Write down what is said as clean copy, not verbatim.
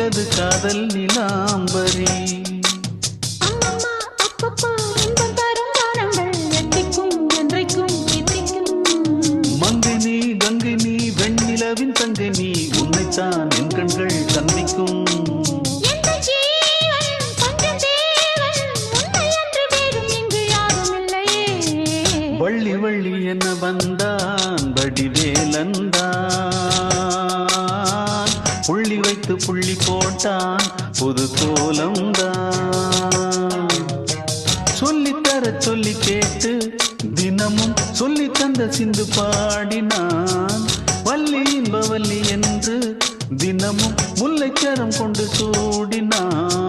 விட்டது காதல் நிலாம்பரி. மங்கினி கங்கினி வெண்ணிலவின் தங்கினி உன்னைத்தான் என் கண்கள் சந்திக்கும். வள்ளி வள்ளி என்ன வந்தான் வடிவேலந்தான், புள்ளி வைத்து புள்ளி போட்டான் புது கோலம்தான். சொல்லித்தர சொல்லி கேட்டு தினமும் சொல்லி தந்த சிந்து பாடினான். வள்ளி இன்பவல்லி என்று தினமும் முல்லைச்சரம் கொண்டு சூடினான்.